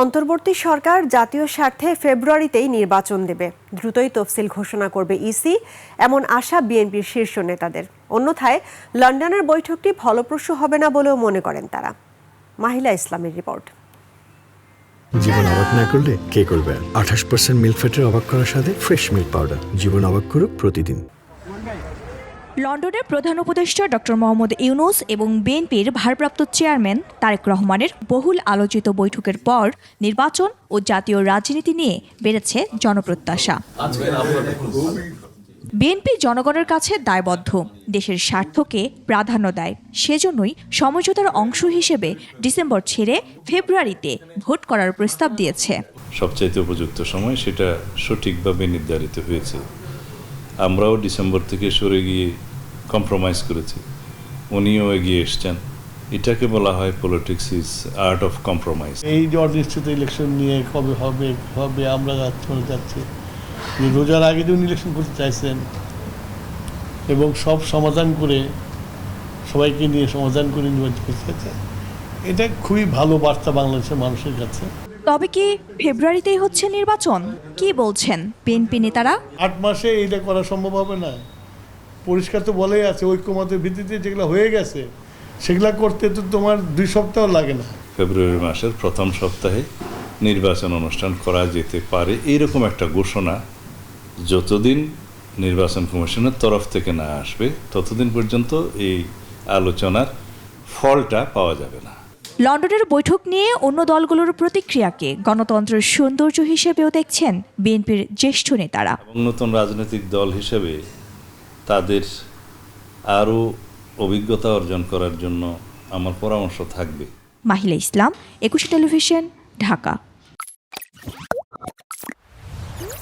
অন্তর্বর্তী সরকার জাতীয় স্বার্থে ফেব্রুয়ারিতেই নির্বাচন দেবে, দ্রুতই তফসিল ঘোষণা করবে ইসি, এমন আশা বিএনপির শীর্ষ নেতাদের। অন্যথায় লন্ডনের বৈঠকটি ফলপ্রসূ হবে না বলেও মনে করেন তারা। মাহিলা ইসলামের রিপোর্ট। জীবন অবাক না করলে কে করবে? 28% মিল্ক ফ্যাটের অবাক করার সাথে ফ্রেশ মিল্ক পাউডার। জীবন অবাক করুক প্রতিদিন। লন্ডনের প্রধান উপদেষ্টা ডক্টর মোহাম্মদ ইউনূস এবং বিএনপির ভারপ্রাপ্ত চেয়ারম্যান তারেক রহমানের বহুল আলোচিত বৈঠকের পর নির্বাচন ও জাতীয় রাজনীতি নিয়ে বেড়েছে জনপ্রত্যাশা। বিএনপি জনগণের কাছে দায়বদ্ধ, দেশের স্বার্থকে প্রাধান্য দেয়। সেজন্যই সমঝোতার অংশ হিসেবে ডিসেম্বর ছেড়ে ফেব্রুয়ারিতে ভোট করার প্রস্তাব দিয়েছে। সবচাইতে উপযুক্ত সময় সেটা সঠিকভাবে নির্ধারিত হয়েছে। আমরাও ডিসেম্বর থেকে সরে গিয়ে কম্প্রোমাইজ করেছি, উনিও এগিয়ে এসছেন। এটাকে বলা হয় politics is art of compromise. এই যে অনিশ্চিত ইলেকশন নিয়ে কবে হবে আমরা চলে যাচ্ছি। রোজার আগে যে উনি ইলেকশন করতে চাইছেন এবং সব সমাধান করে সবাইকে নিয়ে সমাধান করে নির্বাচন করতে চাইছেন, এটা খুবই ভালো বার্তা বাংলাদেশের মানুষের কাছে। তবে কি ফেব্রুয়ারিতেই হচ্ছে নির্বাচন? কি বলছেন বিএনপি নেতারা? 8 মাসে এইটা করা সম্ভব হবে না। পরিষ্কার তো বলেই আছে, ঐক্যমতের ভিত্তিতে যেগুলো হয়ে গেছে সেগুলা করতে তো তোমার 2 সপ্তাহ লাগে না। ফেব্রুয়ারি মাসের প্রথম সপ্তাহে নির্বাচন অনুষ্ঠান করা যেতে পারে, এইরকম একটা ঘোষণা যতদিন নির্বাচন কমিশনের তরফ থেকে না আসবে ততদিন পর্যন্ত এই আলোচনার ফলটা পাওয়া যাবে না। লন্ডনের বৈঠক নিয়ে অন্য দলগুলোর প্রতিক্রিয়াকে গণতন্ত্রের সৌন্দর্য হিসেবেও দেখছেন বিএনপির জ্যেষ্ঠ নেতারা। এবং নতুন রাজনৈতিক দল হিসেবে তাদের আরও অভিজ্ঞতা অর্জন করার জন্য আমার পরামর্শ থাকবে। মাহিলা ইসলাম, 21 টেলিভিশন, ঢাকা।